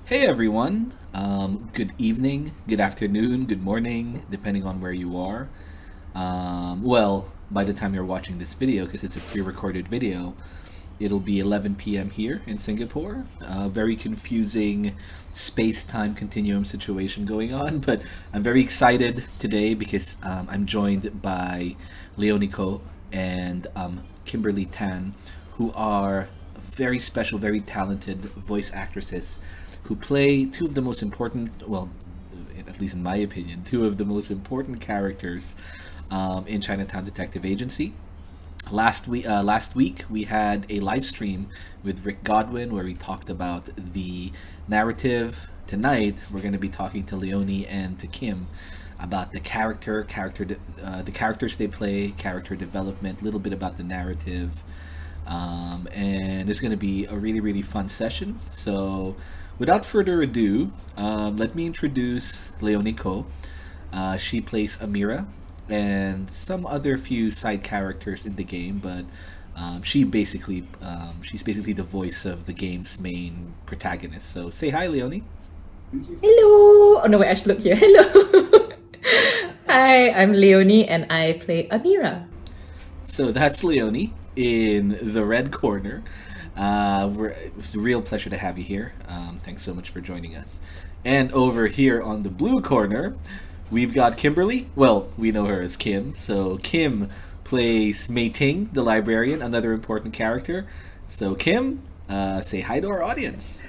Hey everyone, good evening, good afternoon, good morning, depending on where you are. By the time you're watching this video, because it's a pre recorded video, it'll be 11 p.m. here in Singapore. Very confusing space time continuum situation going on, but I'm very excited today because I'm joined by Leonie and Kimberly Tan, who are very special, very talented voice actresses who play two of the most important, well, at least in my opinion, two of the most important characters in Chinatown Detective Agency. Last week we had a live stream with Rick Godwin where we talked about the narrative. Tonight we're going to be talking to Leonie and to Kim about the the characters they play, character development, a little bit about the narrative, and it's going to be a really really fun session. So, without further ado, let me introduce Leonie. She plays Amira and some other few side characters in the game, but she's basically the voice of the game's main protagonist. So say hi, Leonie. Hello! Oh no, wait, I should look here. Hello! Hi, I'm Leonie and I play Amira. So that's Leonie in the red corner. It's a real pleasure to have you here. Thanks so much for joining us. And over here on the blue corner, we've got Kimberly. Well, we know her as Kim. So Kim plays Ting, the librarian, another important character. So Kim, say hi to our audience.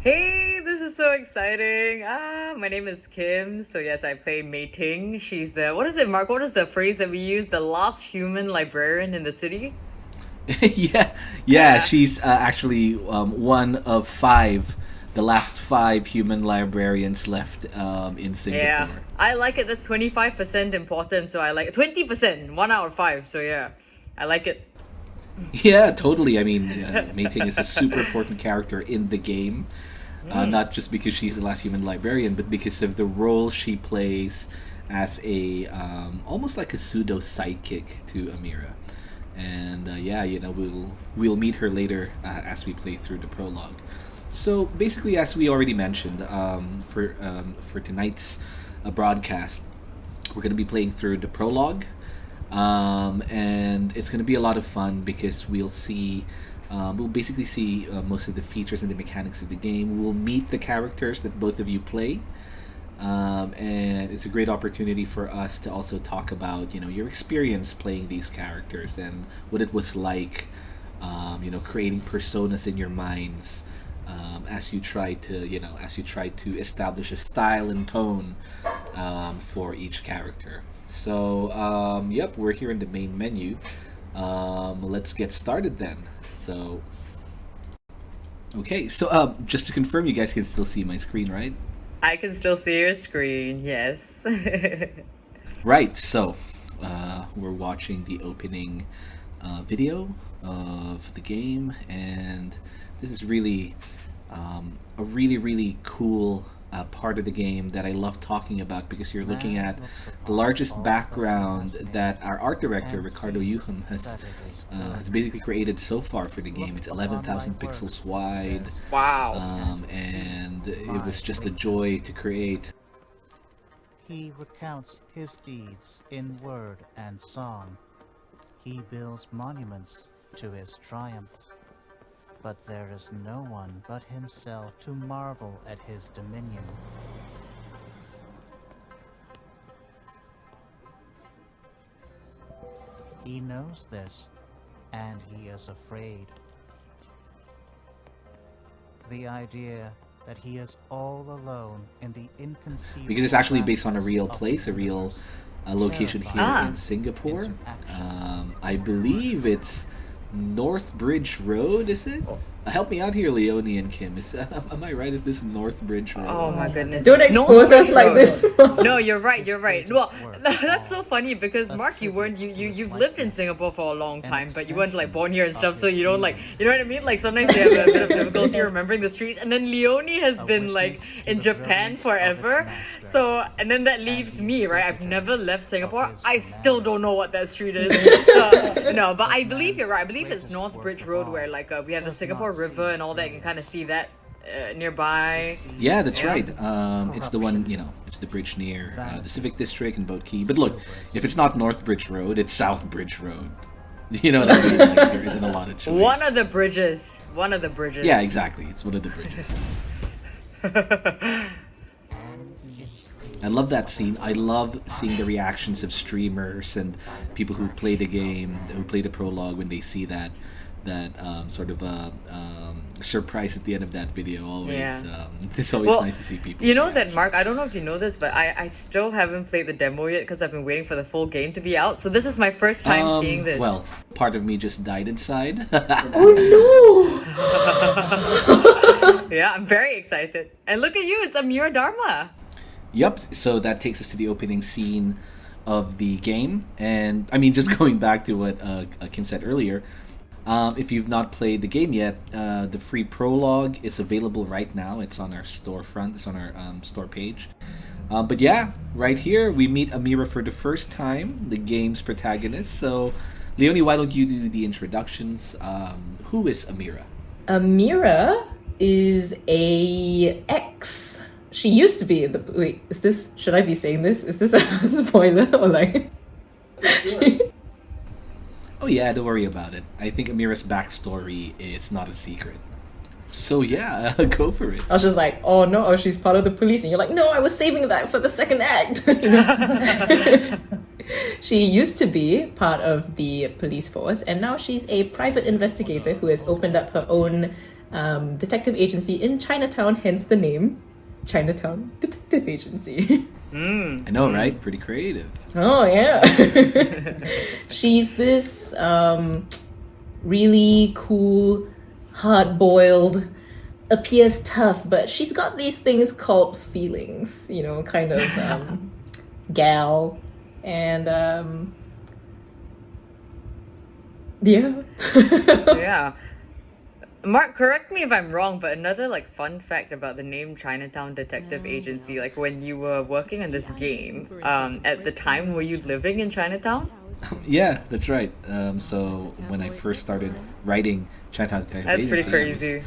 Hey, this is so exciting. My name is Kim. So yes, I play Ting. She's what is it, Mark? What is the phrase that we use? The last human librarian in the city? Yeah. She's actually one of the last five human librarians left in Singapore. Yeah, I like it. That's 25% important. So I like 20%, 1 out of 5. So yeah, I like it. Yeah, totally. I mean, Ting is a super important character in the game. Not just because she's the last human librarian, but because of the role she plays as a almost like a pseudo sidekick to Amira. And we'll meet her later as we play through the prologue. So basically, as we already mentioned, for tonight's broadcast, we're going to be playing through the prologue, and it's going to be a lot of fun because we'll basically see most of the features and the mechanics of the game. We'll meet the characters that both of you play, and it's a great opportunity for us to also talk about your experience playing these characters and what it was like, creating personas in your minds. As you try to establish a style and tone for each character. So, we're here in the main menu. Let's get started then. So, okay. So, just to confirm, you guys can still see my screen, right? I can still see your screen. Yes. Right. So, we're watching the opening video of the game, and this is really a really cool part of the game that I love talking about because you're looking at the largest background that our art director Ricardo Yuham has basically created so far for the game. It's 11,000 pixels wide. Wow. And it was just a joy to create. He recounts his deeds in word and song. He builds monuments to his triumphs. But there is no one but himself to marvel at his dominion. He knows this, and he is afraid. The idea that he is all alone in the inconceivable... Because it's actually based on a real place, a real location here in Singapore. I believe it's North Bridge Road, is it? Help me out here, Leonie and Kim. Am I right? Is this North Bridge Road? Oh my goodness. Don't expose us like this. No, you're right. Well, that's so funny because Mark, you've lived in Singapore for a long time, but you weren't like born here and stuff, so you don't you know what I mean? Like sometimes you have a bit of difficulty remembering the streets. And then Leonie has been like in Japan forever, so and then that leaves me, right? I've never left Singapore. I still don't know what that street is. So, no, but I believe you're right. I believe it's North Bridge Road where we have the Singapore River and all that. You can kind of see that nearby. Yeah, that's Yeah. right. It's the one, it's the bridge near the Civic District in Boat Key. But look, if it's not North Bridge Road, it's South Bridge Road. You know what I mean? Like, there isn't a lot of choice. One of the bridges. One of the bridges. Yeah, exactly. It's one of the bridges. I love that scene. I love seeing the reactions of streamers and people who play the game, who play the prologue when they see that sort of surprise at the end of that video. Always, Yeah. it's always nice to see people. You know that, Mark, I don't know if you know this, but I still haven't played the demo yet because I've been waiting for the full game to be out. So this is my first time seeing this. Well, part of me just died inside. Oh Yeah, I'm very excited. And look at you, it's Amira Darma. Yep. So that takes us to the opening scene of the game, and I mean, just going back to what Kim said earlier. If you've not played the game yet, the free prologue is available right now. It's on our storefront. It's on our store page. But yeah, right here we meet Amira for the first time, the game's protagonist. So, Leonie, why don't you do the introductions? Who is Amira? Amira is a ex. She used to be the. Wait, is this? Should I be saying this? Is this a spoiler or like? Oh yeah, don't worry about it. I think Amira's backstory is not a secret. So yeah, go for it. I was just like, oh no, she's part of the police, and you're like, no, I was saving that for the second act. You know? She used to be part of the police force, and now she's a private investigator who has opened up her own detective agency in Chinatown, hence the name Chinatown Detective Agency. I know, right? Pretty creative. Oh yeah. She's this really cool, hard-boiled, appears tough, but she's got these things called feelings, kind of gal. And yeah. Yeah. Mark, correct me if I'm wrong, but another like fun fact about the name Chinatown Detective Agency, like when you were working on this game, at the time were you living in Chinatown? Yeah, that's right. So when I first started writing Chinatown Detective That's Agency, pretty crazy.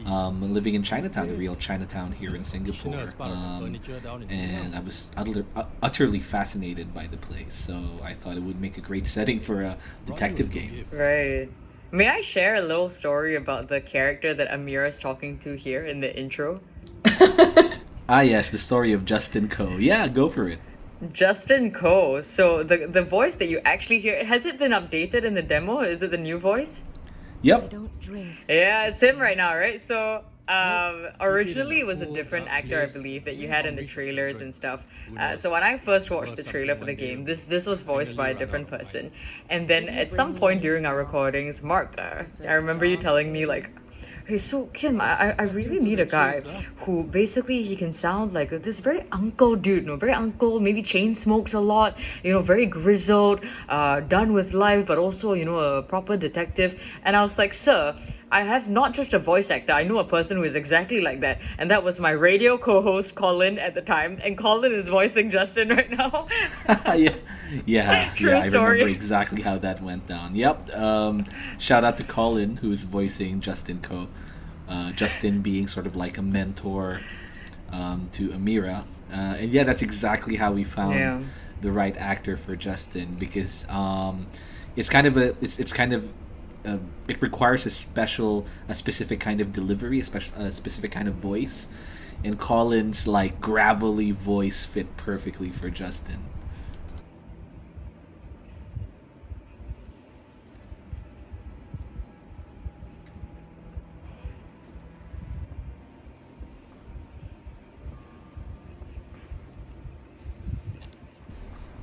I was living in Chinatown, the real Chinatown here in Singapore, and I was utterly fascinated by the place. So I thought it would make a great setting for a detective game. Right. May I share a little story about the character that Amira is talking to here in the intro? Ah yes, the story of Justin Coe. Yeah, go for it. Justin Coe. So the voice that you actually hear, has it been updated in the demo? Is it the new voice? Yep. Yeah, it's him right now, right? So originally it was a different actor, I believe, that you had in the trailers and stuff. So when I first watched the trailer for the game, this was voiced by a different person. And then at some point during our recordings, Mark, I remember you telling me like, hey, so Kim, I really need a guy who basically he can sound like this very uncle dude, very uncle, maybe chain smokes a lot, very grizzled, done with life, but also, a proper detective. And I was like, sir, I have not just a voice actor, I know a person who is exactly like that. And that was my radio co-host, Colin, at the time. And Colin is voicing Justin right now. yeah, True I remember story. exactly how that went down. Yep. Shout out to Colin, who's voicing Justin Coe. Justin being sort of like a mentor to Amira. And yeah, that's exactly how we found the right actor for Justin, because it's kind of it requires a specific kind of delivery, a specific kind of voice, and Colin's like gravelly voice fit perfectly for Justin.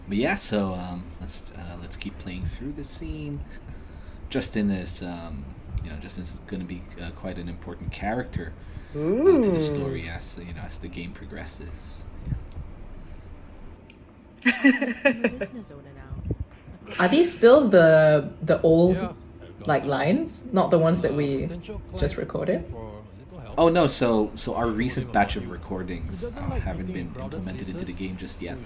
But yeah, so let's keep playing through the scene. Justin is Justin's going to be quite an important character to the story as as the game progresses. Are these still the old like lines, not the ones that we just recorded? Oh no, so our recent batch of recordings haven't been implemented into the game just yet.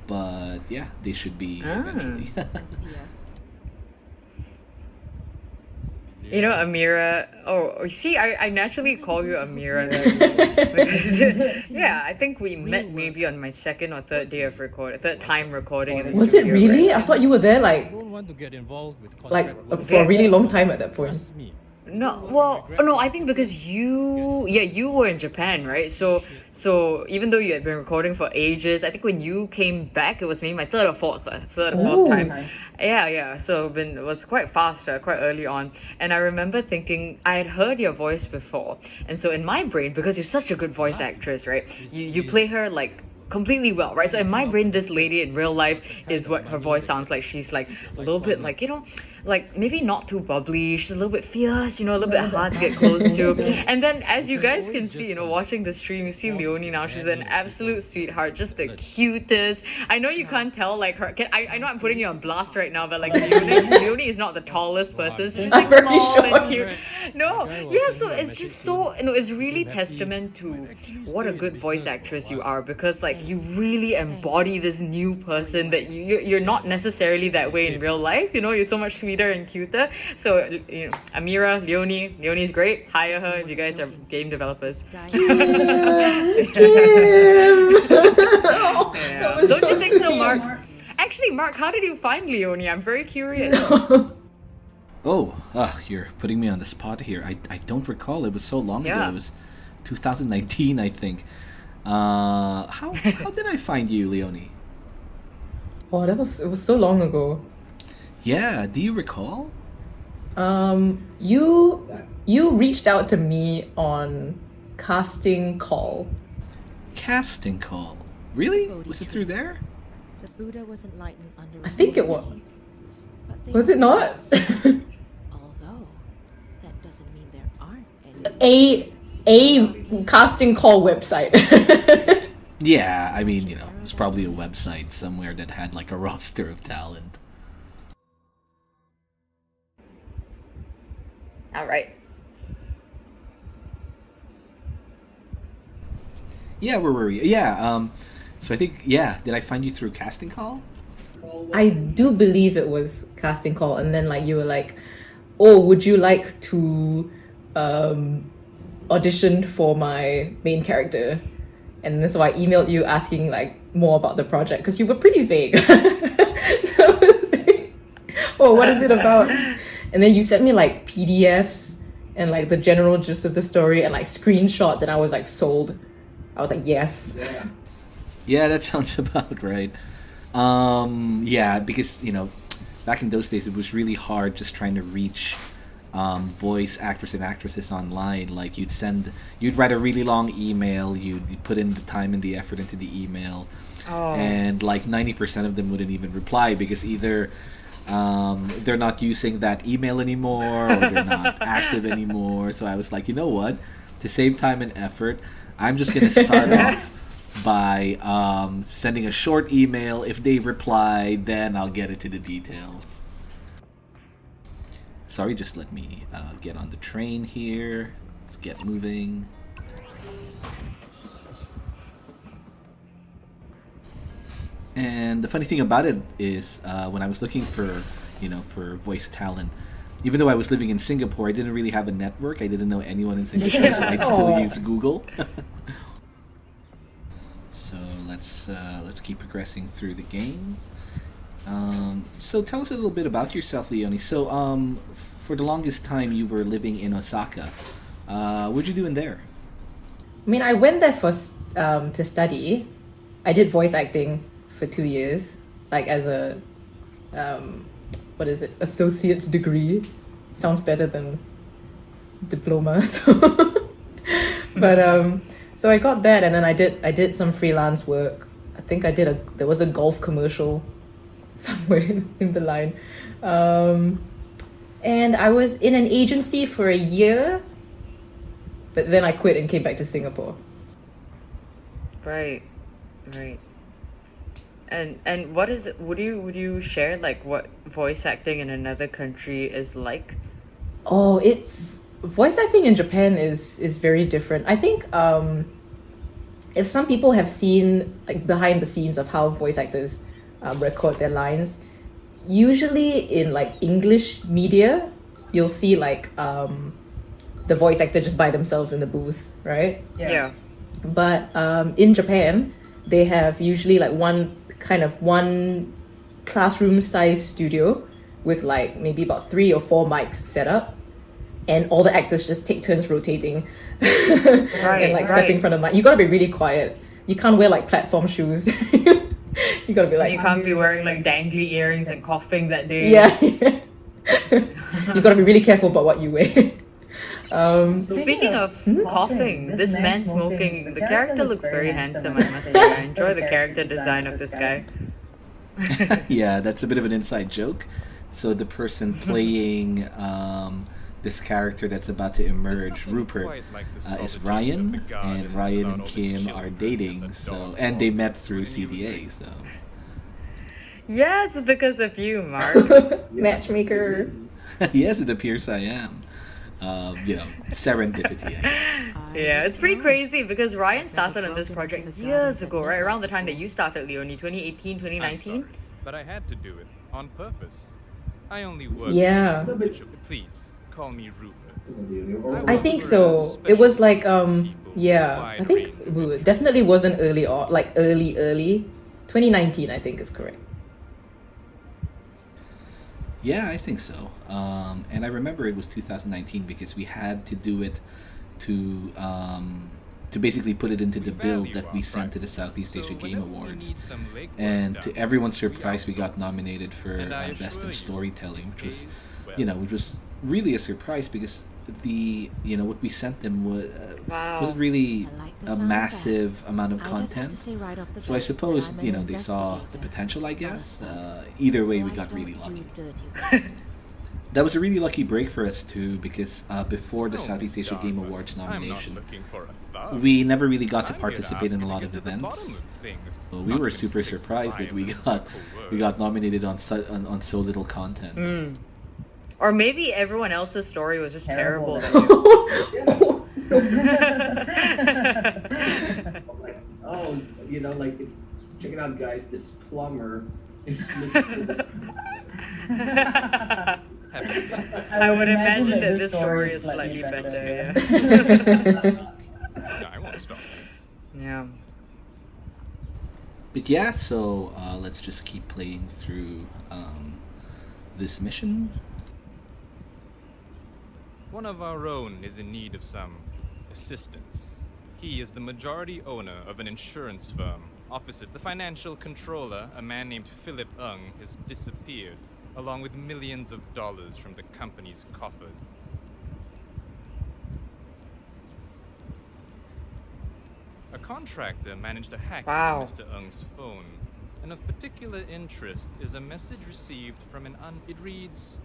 But yeah, they should be eventually. You know, Amira. Oh, see, I naturally call you Amira because, yeah, I think we met maybe on my second or third day of third time recording in the Was it studio, really? right? I thought you were there I don't want to get involved with like contract work. for a really long time at that point. Trust me. No, well, no, I think because you were in Japan, right? So even though you had been recording for ages, I think when you came back, it was maybe my third or fourth time. Ooh. Yeah. So it was quite fast, quite early on, and I remember thinking I had heard your voice before, and so in my brain, because you're such a good voice actress, right? You play her like completely well, right? So in my brain, this lady in real life is what her voice sounds like. She's like a little bit like, like maybe not too bubbly. She's a little bit fierce, a little bit hard to get close to. And then as you guys can see, watching the stream, you see Leonie now. She's an absolute sweetheart, just the cutest. I know you can't tell like her. I know I'm putting you on blast right now, but like Leonie is not the tallest person. So she's like very small short. and cute. No, yeah. So it's just so it's really testament to what a good voice actress you are, because like you really embody this new person that you're not necessarily that way in real life. You're so much sweeter and cuter. So Amira, Leonie's great. Hire her if you guys are game developers. Yeah. That was Don't so you think so, sweet. Mark? Actually, Mark, how did you find Leonie? I'm very curious. Oh, you're putting me on the spot here. I don't recall. It was so long ago. Yeah. It was 2019, I think. How did I find you, Leonie? Oh, it was so long ago. Yeah, do you recall? You reached out to me on casting call. Casting call. Really? Was it through there? The Buddha was enlightened under. I think it was. But they Was it not? Although that doesn't mean there aren't any. a casting call website. Yeah, I mean, it's probably a website somewhere that had like a roster of talent. All right. Yeah, where were we? Yeah, so I think, did I find you through casting call? I do believe it was casting call, and then like you were like, "Oh, would you like to audition for my main character?" And then so I emailed you asking like more about the project because you were pretty vague. So I was like, "Oh, what is it about?" And then you sent me like PDFs and like the general gist of the story and like screenshots, and I was like sold. I was like, yes. Yeah, that sounds about right. Because back in those days it was really hard just trying to reach voice actors and actresses online. Like you'd write a really long email, you'd put in the time and the effort into the email, and like 90% of them wouldn't even reply because either they're not using that email anymore or they're not active anymore. So I was like, you know what? To save time and effort, I'm just gonna start off by sending a short email. If they reply, then I'll get into the details. Sorry, just let me get on the train here. Let's get moving. And the funny thing about it is, when I was looking for voice talent, even though I was living in Singapore, I didn't really have a network. I didn't know anyone in Singapore, so I'd still use Google. So let's keep progressing through the game. So tell us a little bit about yourself, Leonie. So for the longest time you were living in Osaka. What'd you do in there? I mean, I went there for to study. I did voice acting for 2 years, like as a associate's degree. Sounds better than diploma. But so I got that, and then I did some freelance work. I think there was a golf commercial somewhere in the line, and I was in an agency for a year, but then I quit and came back to Singapore. Right. And what is it? Would you share like what voice acting in another country is like? Oh, it's voice acting in Japan is very different. I think if some people have seen like behind the scenes of how voice actors record their lines, usually in like English media, you'll see like the voice actor just by themselves in the booth, right? Yeah. But in Japan, they have usually like one classroom size studio with like maybe about 3 or 4 mics set up, and all the actors just take turns rotating and like stepping in front of the mic. You gotta be really quiet. You can't wear like platform shoes. You gotta be like, You can't be wearing like dangly earrings and coughing that day. yeah. You gotta be really careful about what you wear. Speaking of coughing, this man smoking, the character looks very handsome, I must say. I enjoy the character design of this guy. Yeah, that's a bit of an inside joke. So the person playing this character that's about to emerge, Rupert, is Ryan, and Ryan and Kim are dating. So, and they met through CDA. So Yes, because of you, Mark. Matchmaker. yes, it appears I am. Serendipity, I guess. Yeah, it's pretty crazy because Ryan started on this project years ago, right? Around the time that you started, Leonie, 2018, I'm 2019. sorry, but I had to do it on purpose. I only work. Yeah. Please call me Rupert. I think so. It was like yeah. I think it definitely wasn't early on, like early. 2019, I think is correct. Yeah, I think so. And I remember it was 2019 because we had to do it to basically put it into the build that we sent to the Southeast Asia Game Awards. And to everyone's surprise, we got nominated for Best in Storytelling, which was really a surprise because what we sent them was really a massive amount of content. So I suppose they saw the potential, I guess. Either way, we got really lucky. That was a really lucky break for us too, because before the Southeast Asia Game Awards nomination, we never really got to participate in a lot of events. So we were super surprised that we got nominated on so little content. Or maybe everyone else's story was just terrible. It's check it out, guys. This plumber is looking for this. I would imagine that this story is slightly better, yeah. I won't stop. Yeah. But yeah, so let's just keep playing through this mission. One of our own is in need of some assistance. He is the majority owner of an insurance firm. Opposite the financial controller, a man named Philip Ung, has disappeared, along with millions of dollars from the company's coffers. A contractor managed to hack Wow. Mr. Ung's phone, and of particular interest is a message received from it reads,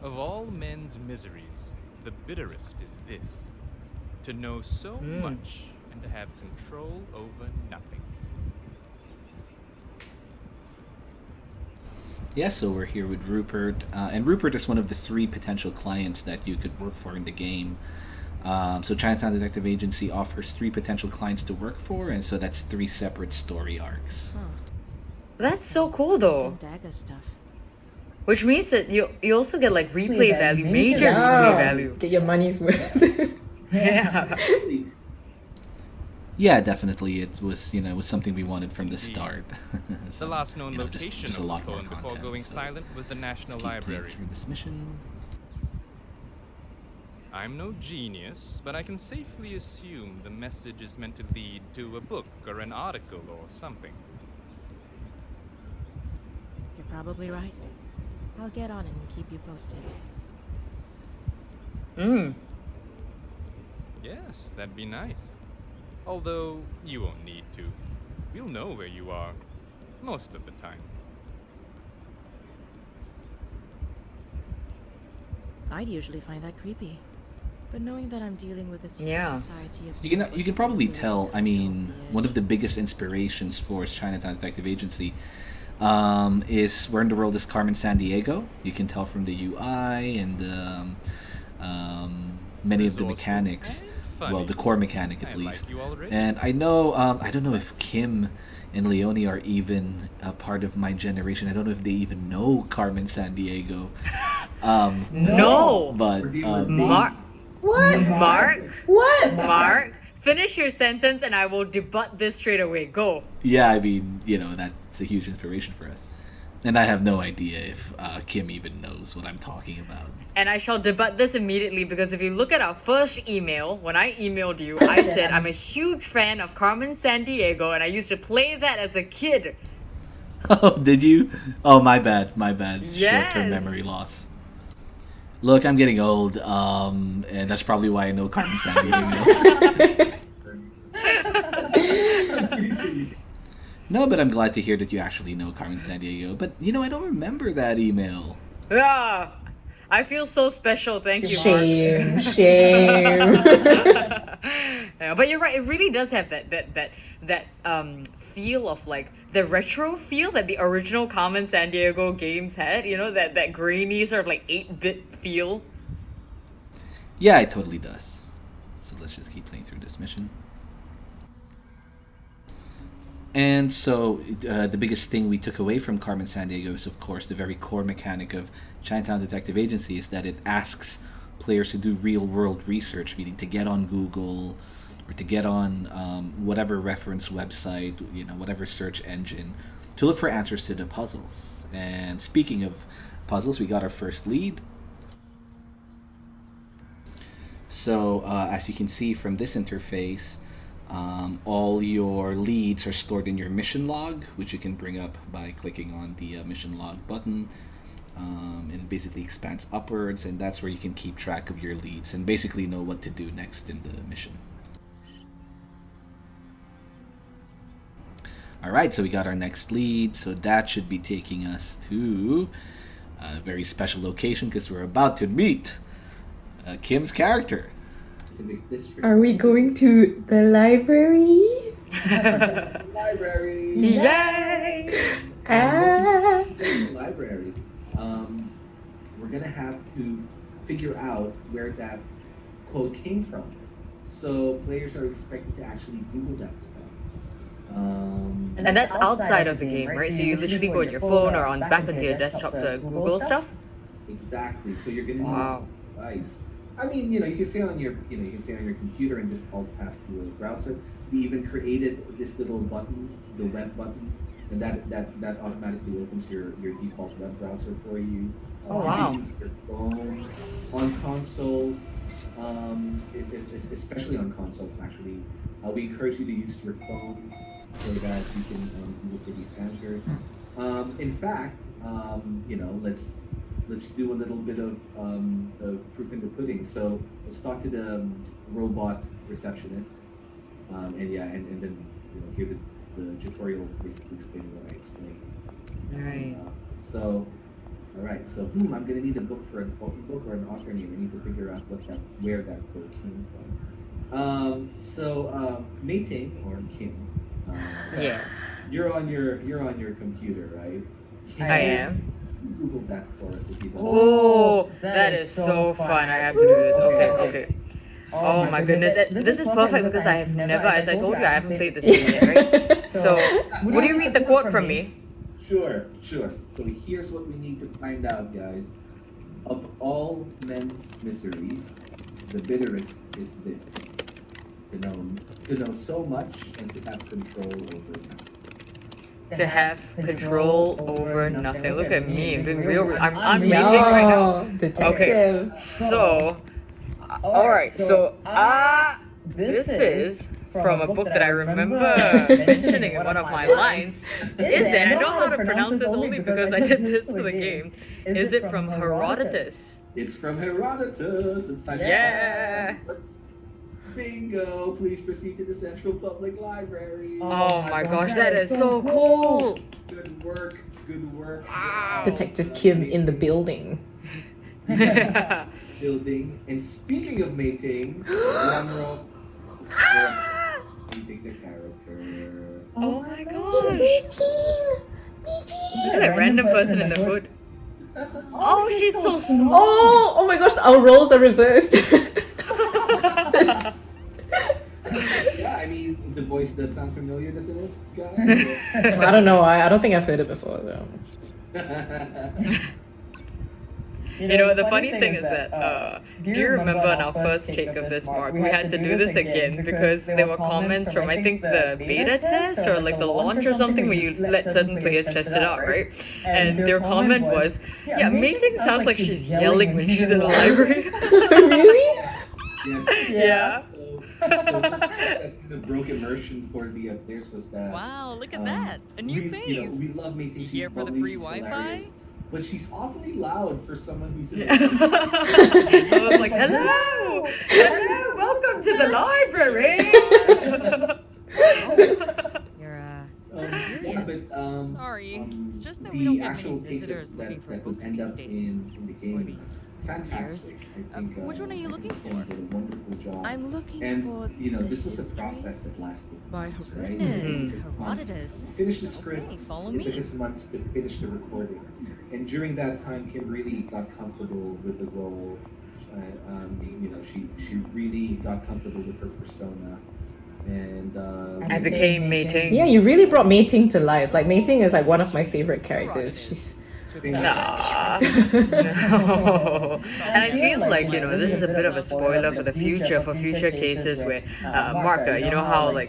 "Of all men's miseries, the bitterest is this, to know so much and to have control over nothing." Yeah, so we're here with Rupert, and Rupert is one of the 3 potential clients that you could work for in the game. So Chinatown Detective Agency offers 3 potential clients to work for, and so that's 3 separate story arcs. That's so cool though. Dagger stuff. Which means that you also get like replay value, major replay value. Get your money's worth. Yeah. Yeah, definitely, it was something we wanted from the start. So, The last known location just a of lot the more phone before content, going so silent was the let's National keep playing Library. through this mission. I'm no genius, but I can safely assume the message is meant to lead to a book or an article or something. You're probably right. I'll get on it and keep you posted. Yes, that'd be nice. Although, you won't need to. We'll know where you are. Most of the time. I'd usually find that creepy. But knowing that I'm dealing with a secret Yeah. society of You can probably tell. I mean, one of the biggest inspirations for Chinatown Detective Agency is Where in the World is Carmen Sandiego. You can tell from the UI and many of the mechanics. Well, the core mechanic at least. And I know, I don't know if Kim and Leonie are even a part of my generation. I don't know if they even know Carmen Sandiego. No! But Mark. What? Mark? What? Mark? Finish your sentence and I will debut this straight away. Go. yeah, I mean, that's a huge inspiration for us. And I have no idea if Kim even knows what I'm talking about. And I shall debut this immediately because if you look at our first email, when I emailed you, I said I'm a huge fan of Carmen Sandiego and I used to play that as a kid. Oh, did you? Oh, my bad. Yes. Short-term memory loss. Look, I'm getting old, and that's probably why I know Carmen Sandiego. No, but I'm glad to hear that you actually know Carmen Sandiego. But, I don't remember that email. Ah, I feel so special. Thank you, Mark. Shame. Yeah, but you're right. It really does have that feel of like the retro feel that the original Carmen Sandiego games had. That grainy sort of like 8-bit feel. Yeah, it totally does. So let's just keep playing through this mission. And so the biggest thing we took away from Carmen Sandiego is, of course, the very core mechanic of Chinatown Detective Agency is that it asks players to do real-world research, meaning to get on Google or to get on whatever reference website, whatever search engine, to look for answers to the puzzles. And speaking of puzzles, we got our first lead. So as you can see from this interface, all your leads are stored in your mission log, which you can bring up by clicking on the mission log button. And it basically expands upwards, and that's where you can keep track of your leads and basically know what to do next in the mission. Alright, so we got our next lead, so that should be taking us to a very special location because we're about to meet Kim's character. Are we going to the library? Library. Yay! Library. We're gonna have to figure out where that quote came from. So players are expected to actually Google that stuff. And that's outside of the game, right? So you literally go on your phone or back onto your desktop to Google stuff? Exactly. So you're gonna Wow. use this device. I mean, you can stay on your, computer and just alt tab to a browser. We even created this little button, the web button, and that automatically opens your default web browser for you. Oh, wow. You can use your phone on consoles, especially on consoles. Actually, we encourage you to use your phone so that you can Google for these answers. In fact, let's do a little bit of proof in the pudding. So let's talk to the robot receptionist, and then here the tutorials basically explain what I explained. Right. All right. So I'm gonna need a book or an author name. I need to figure out where that quote came from. Ting or Kim. Yeah. You're on your computer, right? I am. Google that for us if you don't. Oh, that is so fun. I have to do this. Okay. Oh my goodness. This is perfect because I have never, as I told you, I haven't played this game yet, right? So, would you read the quote from me? Sure. So here's what we need to find out, guys. Of all men's miseries, the bitterest is this: to know so much and to have control over nothing. To have control over nothing. Look at me. I'm doing I'm reading right now. Detective. Okay. So, alright. So, this is from a book that I remember mentioning in one of my lines. I know how to pronounce this only because I did this for the game. Is it from Herodotus? It's from Herodotus. It's time. Yeah. Bingo! Please proceed to the Central Public Library. Oh my gosh, that is so cool! Good work. Wow. Detective Kim in the building. Building. And speaking of mating, meeting the character. Oh my gosh! Look at that random person in the hood. Oh, she's so small! Oh my gosh, our roles are reversed. Yeah, I mean, the voice does sound familiar, doesn't it, guys? I don't know. I don't think I've heard it before though. You know, the funny thing is that, do you remember on our first take of this, Mark, we had to do this again because there were comments from, I think, the beta test or like the launch or something where you let certain players test it out, right? And their comment was, yeah, Mei-Ting sounds like she's yelling when she's in the library. Really? Yes. Yeah. The broke immersion for the players was that. Wow, look at that. A new face. You know, we love Mei-Ting. Here She's for the bubbly, free she's Wi-Fi? hilarious, but she's awfully loud for someone who's in Yeah. I was like, hello! Hello! Welcome to the library! You're, Yeah, serious? but, Sorry. It's just that the we don't get actual many case visitors looking for that would books end these up days. in the Or game. these Fantastic. I think, which one are you looking for? Ting did a wonderful job. I'm looking And for you know, the this was a histories process that lasted by months, Rupert. right? Goodness, It took Herodotus. months to finish the script. Okay, follow It me. took us months to finish the recording, and during that time, Kim really got comfortable with the role. You know, she really got comfortable with her persona, and I became Mei-Ting. Yeah, you really brought Mei-Ting to life. Like, Mei-Ting is like one of my favorite characters. She's Nah. No. And I feel like, you know, this is a bit of a spoiler for the future, for future cases where, Mark, you know how, like,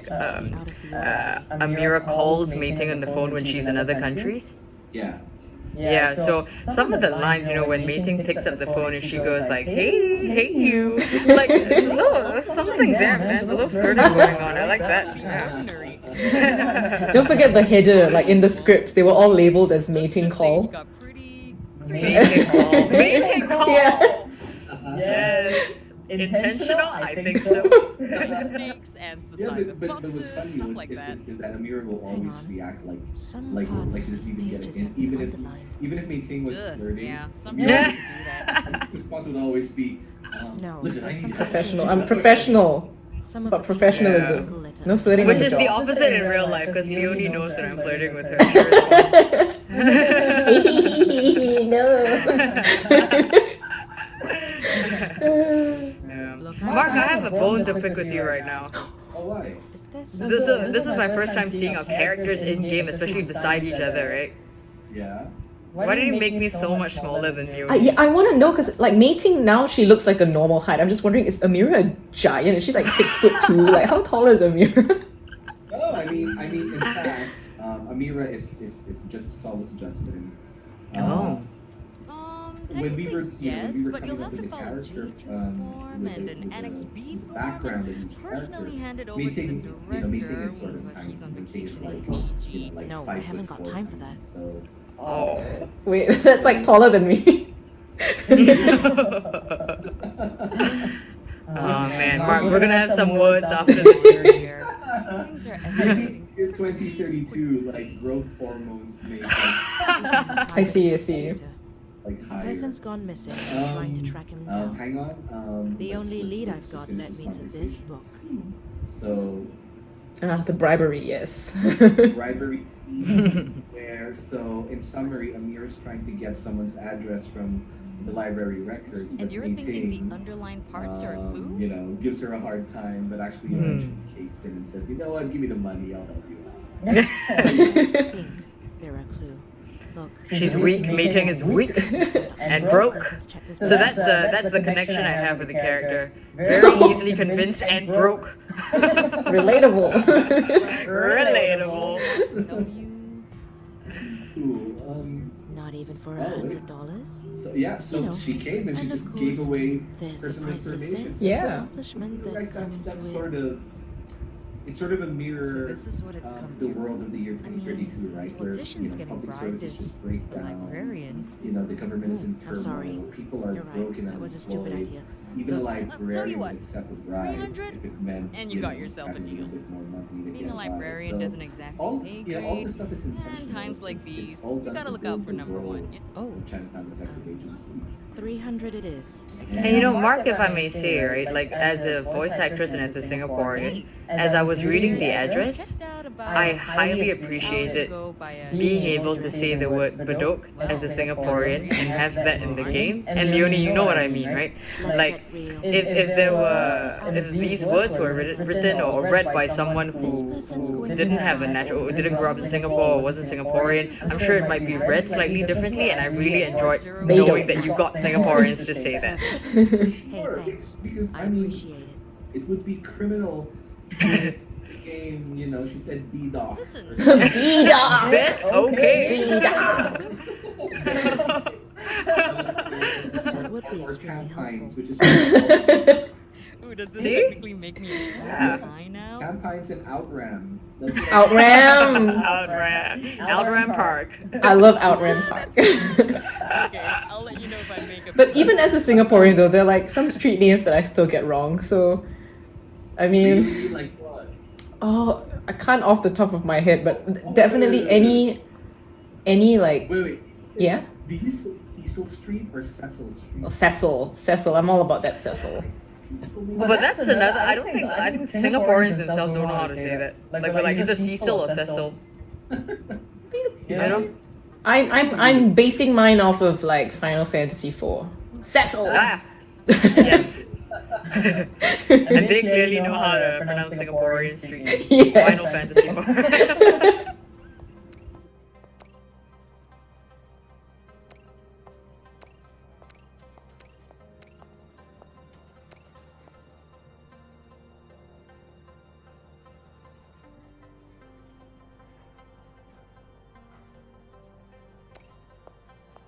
Amira calls Mei-Ting on the phone when she's in other countries? yeah. Yeah, so some of the lines, you know, when Mei-Ting picks up the phone and she goes like, hey you, like, it's a little, something there, man, it's a little flirting going on, I like that, yeah. don't forget the header, like in the scripts, they were all labeled as Mei-Ting call. Got pretty. Mei-Ting call, Mei-Ting call! Yeah. Yes! Intentional? I think so. Snakes, ants the Yeah, size of but what's foxes, funny stuff was like is, that. is that Amira will Hang always on. react like Some like parts like of she these doesn't even get pages it. have been Even underlined. if Mei-Ting was Ugh, flirting, yeah, some Amira people do that. his boss would always be No, listen, I there's need some to Professional. I'm professional. Some It's of about the pages have a professionalism. single letter. No flirting Which on the is the job. opposite in real life, because Leonie knows that I'm flirting with her. She responds. Yeah. Look, Mark, I have a bone to pick with you right now. Oh why? Is there This is my first time seeing our characters in game, especially beside each other, right? Yeah. Why did you make me so much smaller than you? Yeah, I want to know because like Mei-Ting now she looks like a normal height. I'm just wondering, is Amira a giant? Is she like 6'2"? Like how tall is Amira? Oh, I mean, in fact, Amira is just as tall as Justin. Oh. When we were, Yes, when we were but coming you'll up have with to the follow character, G2 form with and the- an with Annex the B form background of and each personally character. hand it over to the Mei-Ting, Mei-Ting director is sort of when tiny. he's on Mei-Ting is vacation. like No, I 5 haven't foot got 4 time for that. So. Oh. Wait, that's like taller than me. Oh man, Mark, we're gonna have some words after this here. Things are Maybe in 2032, like growth hormones make I see. like higher. Peasant's gone missing. I'm trying to track him down. Hang on. The only lead I've got finish led me to this conversation. book. So, The bribery, yes. bribery where, so in summary, Amir's trying to get someone's address from the library records. And but you're thinking Mei-Ting, the underlined parts are a clue? You know, gives her a hard time, but actually eventually cakes in and says, you know what, give me the money, I'll help you out. Think they're a clue. Look, She's weak, Mei-Ting is weak and broke. So that's the connection I have with the character. Very easily convinced and broke. Relatable. Relatable. Tell you. Cool. Not even for Oh, wait. $100. So yeah, so You know, she came and she and of just gave course, away There's the personal priceless information. sense Yeah. of accomplishment that Guys, comes that's with. sort of, it's sort of a mirror So this is what it's come the to. world of the year I mean, 2032, right? Where politicians getting public bribed services as just break the down. librarians. You know, the government is in I'm sorry. turmoil. People are You're right. broken That and was a stupid unemployed. idea. Even a Look, librarian tell you what, would accept a bribe 300, if it meant and you got yourself a having deal. bit more money to Being get a by. librarian So doesn't exactly all, pay yeah, all great. this stuff is intentional. And times like It's these, all you done gotta to look out build for the number world one. Oh, of Chinatown Detective Agency. 300 it is. And you know, Mark, if I may say, right, like as a voice actress and as a Singaporean, as I was was reading the address, I highly appreciated being able to say the word bedok as a Singaporean and have that in the game. And Leonie, you know what I mean, right? Like, if these words were written or read by someone who didn't have a natural, didn't grow up in Singapore or wasn't Singaporean, I'm sure it might be read slightly differently. And I really enjoyed knowing that you got Singaporeans to say that. Hey, thanks. Because I appreciate it. it would be criminal if the game, you know, she said B-Doc. Listen. B-Dog! Bet? Okay. That would be Or extremely campaigns, helpful. which is Ooh, does this See? technically make me a Yeah. high now? campaigns and Outram. That's what Outram! Outram Park. I love Outram Park. Okay, I'll let you know if I make a. But even as a Singaporean though, there are like some street names that I still get wrong. So, I mean, really like what? oh, I can't off the top of my head, but definitely any like, Wait. yeah? Do you say Cecil Street or Cecil Street? Oh, Cecil. I'm all about that Cecil. Well, but that's another. I think Singaporeans themselves don't know how to say that. Like we're like either Cecil or Cecil. You know? I'm basing mine off of like Final Fantasy IV. Cecil. Ah, yes. And they clearly know how to pronounce Singaporean street names. Yes. Final Fantasy 4.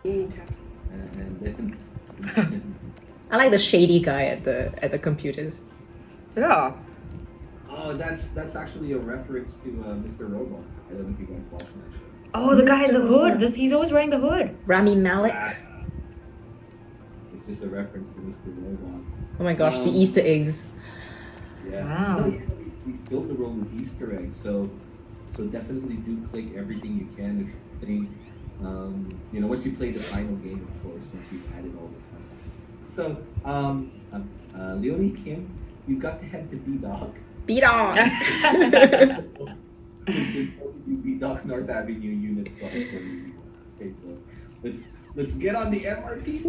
And then I like the shady guy at the computers. Yeah. oh, that's actually a reference to Mr. Robot. I don't know if you guys watched that show. Oh, the guy in the hood. He's always wearing the hood. Rami Malek. It's just a reference to Mr. Robot. Oh my gosh, the Easter eggs. Yeah. Wow. No, yeah, we filled the world with Easter eggs, so definitely do click everything you can if you think, you know, once you play the final game, of course, once you've added all the content. So, Leonie, Kim, you got to head to B-Doc. Beat on. B-Doc North Avenue Unit 12 for you. Okay, so let's get on the MRT.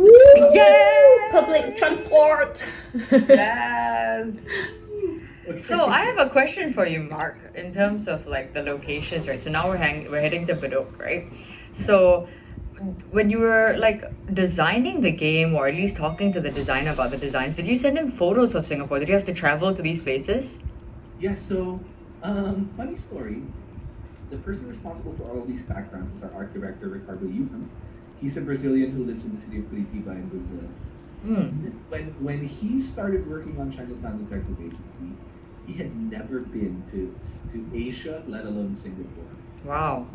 Yay! Public transport. Yes. Okay. So I have a question for you, Mark, in terms of like the locations, right? So now we're heading to Bedok, right? So when you were like designing the game, or at least talking to the designer about the designs, did you send him photos of Singapore? Did you have to travel to these places? Yeah, so, funny story. The person responsible for all of these backgrounds is our art director, Ricardo Yufam. He's a Brazilian who lives in the city of Curitiba in Brazil. When he started working on Chinatown Detective Agency, he had never been to Asia, let alone Singapore. Wow.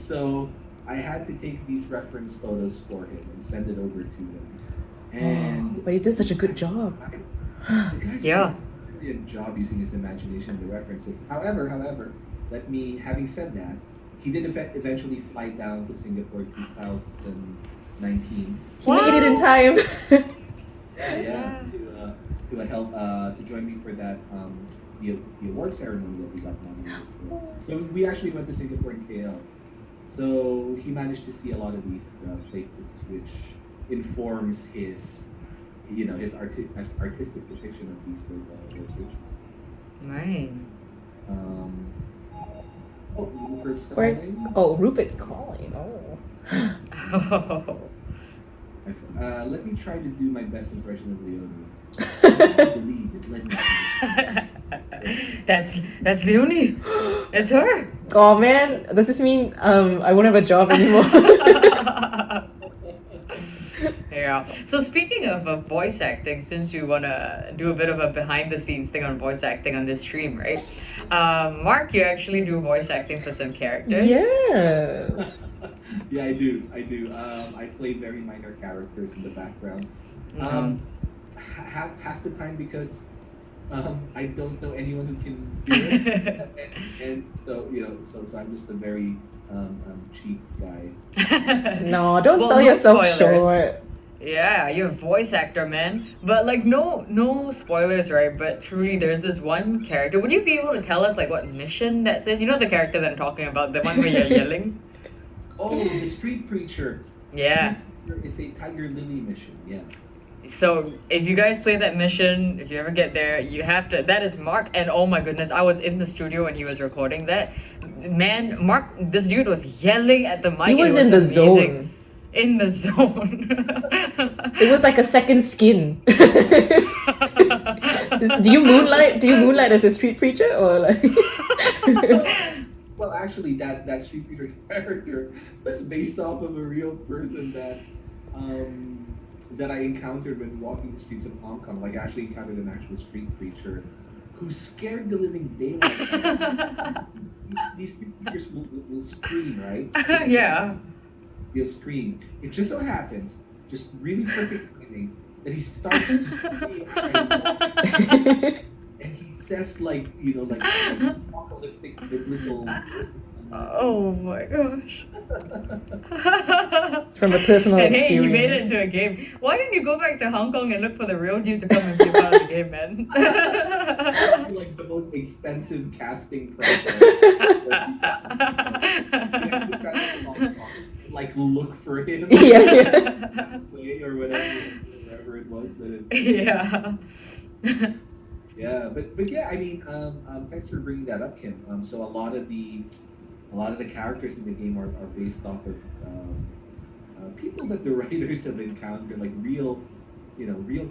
So I had to take these reference photos for him and send it over to him. And But he did such a good job. the guy Yeah. did a brilliant job using his imagination and the references. However, having said that, he did eventually fly down to Singapore 2019. He made it in time. Yeah, to join me for that the award ceremony that we got nominated for. So we actually went to Singapore and KL. So he managed to see a lot of these places, which informs his, his artistic depiction of these locations. Right. Rupert's Where? calling. Oh, Rupert's calling. Oh. Let me try to do my best impression of Leonie. Believe it, let me. That's Leonie. It's her. Oh man, does this mean I won't have a job anymore? Yeah. So speaking of voice acting, since we wanna do a bit of a behind the scenes thing on voice acting on this stream, right? Mark, you actually do voice acting for some characters. Yeah. Yeah, I do. I play very minor characters in the background. Half the time because I don't know anyone who can do it, and so so I'm just a very cheap guy. No, don't Well, sell no yourself spoilers. short. Yeah, you're a voice actor, man. But like, no spoilers, right? But truly, there's this one character. Would you be able to tell us like what mission that's in? You know the character that I'm talking about, the one where you're yelling. Oh, the street preacher. Yeah. Street preacher is a Tiger Lily mission. Yeah. So if you guys play that mission, if you ever get there, you have to. That is Mark, and oh my goodness, I was in the studio when he was recording that. Man, Mark, this dude was yelling at the mic. He was it in the amazing. zone. In the zone. It was like a second skin. Do you moonlight? Do you moonlight as a street preacher or like? Well, actually, that street preacher character was based off of a real person that I encountered when walking the streets of Hong Kong. Like, I actually encountered an actual street preacher who scared the living daylights out of me. These street preachers will scream, right? Yeah. He'll scream. It just so happens, just really perfect timing, that he starts to scream and he says like apocalyptic biblical. Oh my gosh. It's from a personal And experience. hey, you made it into a game. Why didn't you go back to Hong Kong and look for the real dude to come and be part of the game, man? Like the most expensive casting process. Like look for him. Yeah. Way or whatever it was that it. Yeah. Yeah, but yeah, I mean, thanks for bringing that up, Kim. So a lot of the characters in the game are based off of people that the writers have encountered, like real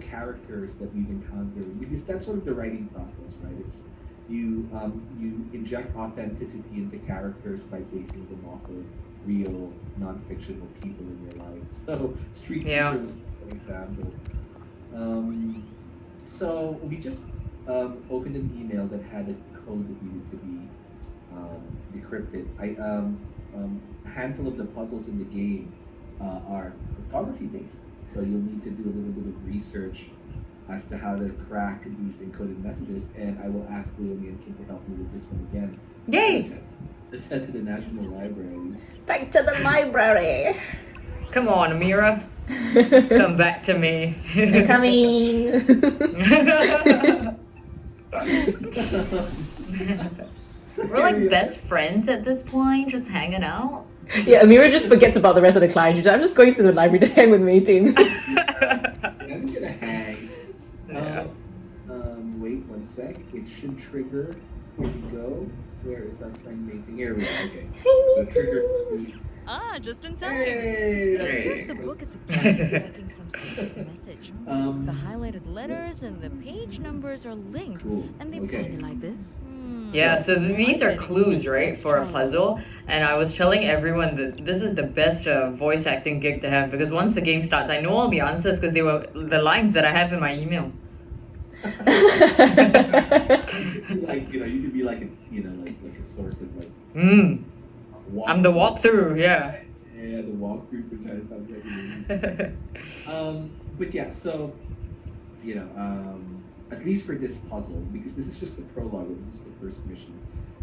characters that we've encountered. Because that's sort of the writing process, right? It's you inject authenticity into characters by basing them off of real non-fictional people in your life. So Street Preacher was an example. So we just opened an email that had a code that needed to be decrypted. A handful of the puzzles in the game are cryptography based, so you'll need to do a little bit of research as to how to crack these encoded messages, and I will ask Leonie and Kim to help me with this one again. Yay! Let's head to the National Library. Back to the library. Come on, Amira. Come back to me. I'm coming. We're like best friends at this point, just hanging out. Yeah, Amira just forgets about the rest of the clients. She's like, I'm just going to the library to hang with Ting. I'm just gonna hang. Wait one sec. It should trigger. Here we go. Where is our friend Mating? Here we go. Okay. So trigger. Ah, just in time. Hey, that's Here's great. the book as a guide tracking some secret message. Um, The highlighted letters and the page numbers are linked, Cool. and they Okay. Kinda like this. Yeah, so these are clues, right, for a puzzle. And I was telling everyone that this is the best voice acting gig to have because once the game starts, I know all the answers because they were the lines that I have in my email. Like you could be like a like a source of like. I'm the walkthrough, yeah. Yeah, the walkthrough for Chinatown Detective Agency. But yeah, so at least for this puzzle, because this is just a prologue, this is the first mission.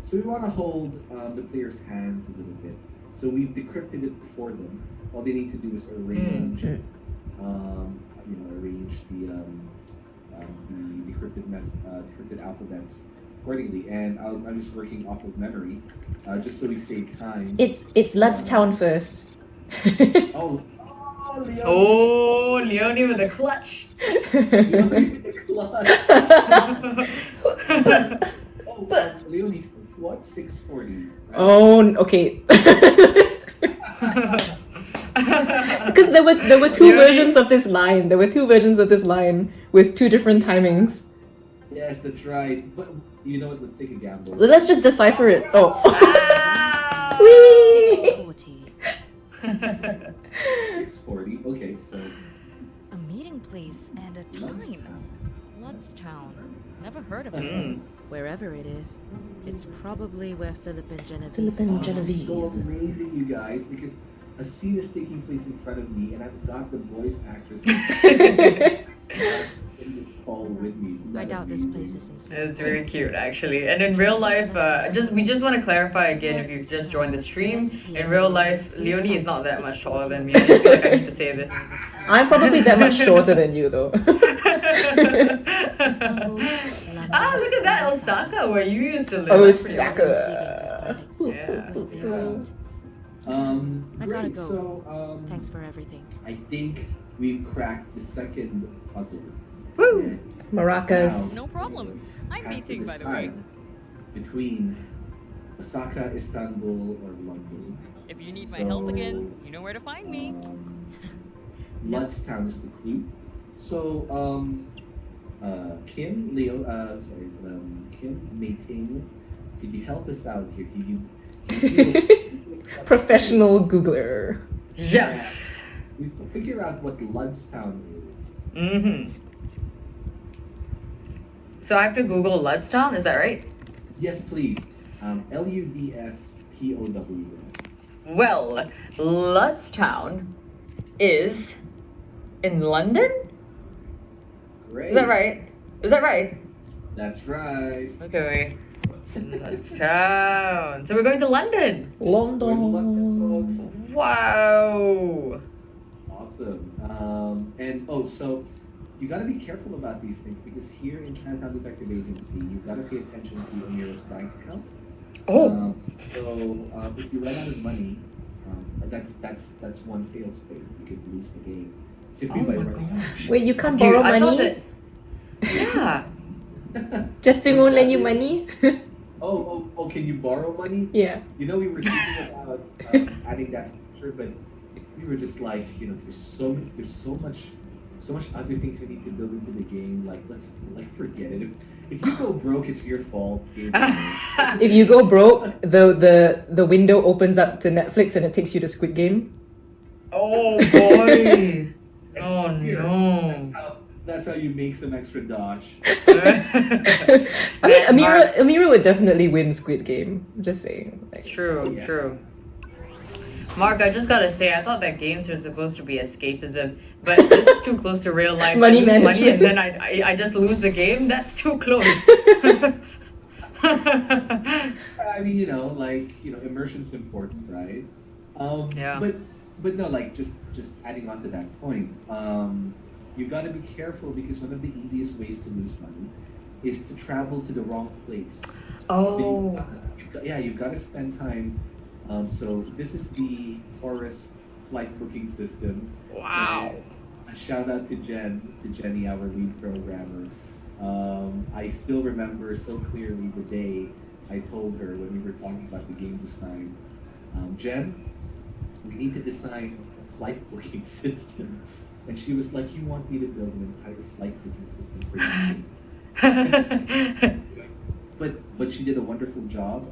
So we want to hold the player's hands a little bit. So we've decrypted it for them. All they need to do is arrange, arrange the decrypted alphabets accordingly. And I'm just working off of memory, just so we save time. It's Let's Town first. Oh, Leonie. Oh, Leonie with a clutch. Leonie with the clutch. Leonie's what? 640. Right? Oh, okay. Because there were two versions of this line. There were two versions of this line with two different timings. Yes, that's right. But you know what? Let's take a gamble. Let's just decipher it. Oh. Whee! 640. Okay, so. A meeting place and a time. Lutztown. Never heard of it. Wherever it is, it's probably where Philip and Genevieve Philip and are. It's Genevieve. so amazing, you guys, because a scene is taking place in front of me, and I've got the voice actors in this hallway. with me. Isn't I that doubt this amazing? place is insane. It's very cute, actually. And in real life, we just want to clarify again if you've just joined the stream. In real life, Leonie is not that much taller than me. I just feel like I need to say this. I'm probably that much shorter than you, though. Ah, look at that, Osaka, where you used to live. Osaka. Yeah. I gotta Great. go. So, Thanks for everything. I think we've cracked the second puzzle. Woo! And Maracas. now No problem. I'm has to meeting, by the way. decide between Osaka, Istanbul, or London. If you need my help again, you know where to find me. Ludstown is the clue. So, Kim, Kim, Mei Ting, could you help us out here? Professional Googler. Yes. We figure out what Ludstown is. Mm-hmm. So I have to Google Ludstown, is that right? Yes, please. Ludstown. Well, Ludstown is in London? Great. Is that right? Is that right? That's right. Okay. Ludstown. So we're going to London. We're in London, London. folks. Wow. Awesome. So you got to be careful about these things because here in Chinatown Detective Agency, you've got to pay attention to Amira's bank account. Oh. If you run out of money, that's one failed state. You could lose the game simply Oh by my running out. gosh. Wait, you can't Dude, borrow I thought money? that. Yeah. Justin won't lend you money? Oh, can you borrow money? Yeah. You know, we were thinking about adding that feature, but we were just like, there's so much other things we need to build into the game. Like, let's forget it. If you go broke, it's your fault. If you go broke, the window opens up to Netflix and it takes you to Squid Game. Oh boy. Oh no. That's how you make some extra dosh. I mean, Amira would definitely win Squid Game. I'm just saying. Like, True, Yeah. true. Mark, I just gotta say, I thought that games were supposed to be escapism, but this is too close to real life. Money I lose money management. and then I just lose the game. That's too close. I mean, immersion's important, right? Yeah. But no, just adding on to that point, you got to be careful because one of the easiest ways to lose money is to travel to the wrong place. Oh. You've got to spend time. So this is the Horus flight booking system. Wow. And a shout out to Jenny, our lead programmer. I still remember so clearly the day I told her when we were talking about the game design, Jen, we need to design a flight booking system. And she was like, you want me to build an entire flight booking system for your game? But she did a wonderful job.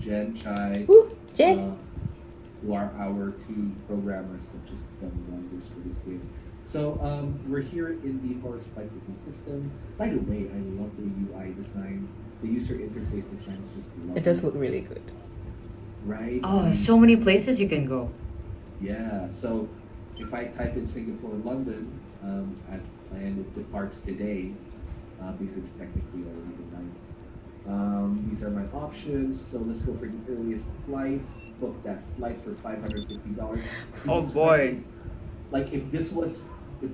Jen, Chai, Woo, Jen. who are our two programmers that just done wonders for this game. So we're here in the Horus flight booking system. By the way, I love the UI design. The user interface design is just lovely. It does look really good. Right? Oh, so many places you can go. Yeah, so if I type in Singapore, London, and it departs today, because it's technically already the 9th. These are my options. So let's go for the earliest flight. Book that flight for $550. Oh boy. Like if this was, if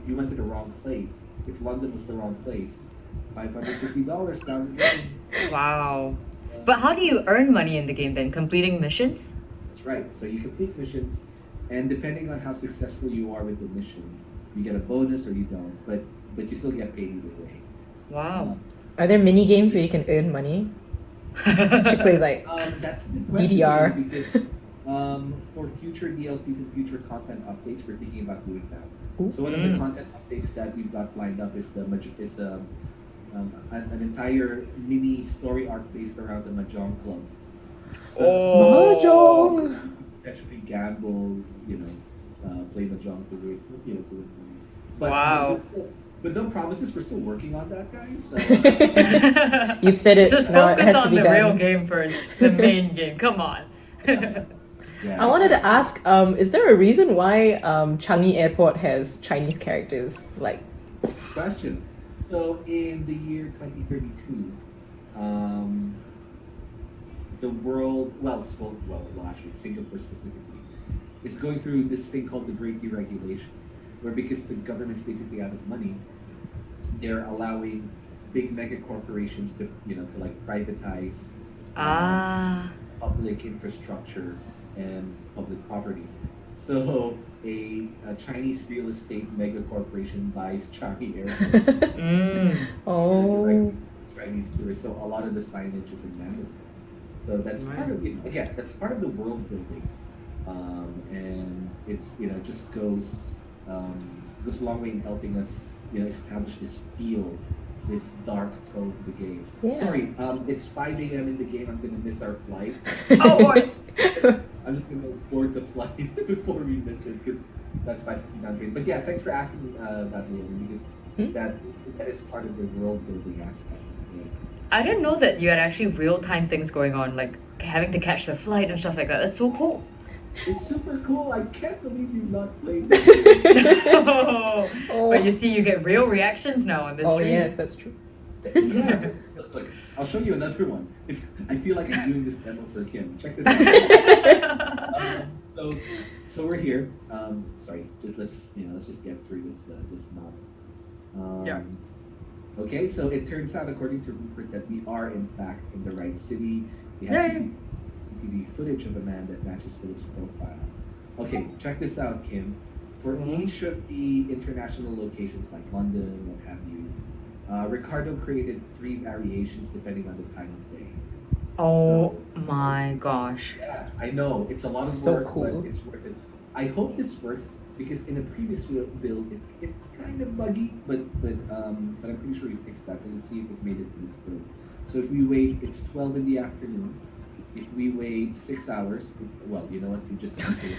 you went to the wrong place, if London was the wrong place, $550 down the drain. Wow. But how do you earn money in the game then? Completing missions? That's right. So you complete missions, and depending on how successful you are with the mission, you get a bonus or you don't. But you still get paid either way. Wow. Are there mini games where you can earn money? She plays like That's a good question DDR. because for future DLCs and future content updates, we're thinking about doing that. Ooh. So one of the content updates that we've got lined up is an entire mini story arc based around the Mahjong Club. So Mahjong. actually gamble, play Mahjong to win, to win money. But, Wow. But no promises. We're still working on that, guys. So, You've said it. Just Now it focus has to on be the done. real game first. The main game. Come on. yeah. I wanted to ask, is there a reason why Changi Airport has Chinese characters? Like, Question. So in the year 2032, the world, actually Singapore specifically, is going through this thing called the Great Deregulation, where because the government's basically out of money, they're allowing big mega corporations to like privatize public infrastructure and public property. So a Chinese real estate mega corporation buys Changi Airport. Oh. Chinese tourists. So a lot of the signage is in Mandarin. So that's part of that's part of the world building, and it's just goes a long way in helping us establish this feel, this dark tone to the game. Yeah. Sorry, it's 5 a.m. in the game. I'm gonna miss our flight. Oh boy. I'm just gonna board the flight before we miss it because that's 5:15 down train. But yeah, thanks for asking that, Leonie, because that is part of the world building aspect. Yeah. I didn't know that you had actually real-time things going on, like having to catch the flight and stuff like that. That's so cool. It's super cool. I can't believe you've not played this. But you see, you get real reactions now on this Oh stream. yes, that's true. Yeah. Look, I'll show you another one. I feel like I'm doing this demo for Kim. Check this out. So we're here. Sorry, let's just get through this knot. Yeah. Okay, so it turns out, according to Rupert, that we are in fact in the right city. We have CCTV footage of a man that matches Philip's profile. Okay, check this out, Kim. For each of the international locations like London, what have you, Ricardo created 3 variations depending on the time of day. Oh my gosh. Yeah, I know. It's a lot of So work, cool. but it's worth it. I hope this works because in a previous build, it's kind of buggy, but I'm pretty sure we fixed that. So let's see if it made it to this build. So if we wait, it's 12 in the afternoon. If we wait 6 hours, well, you know what?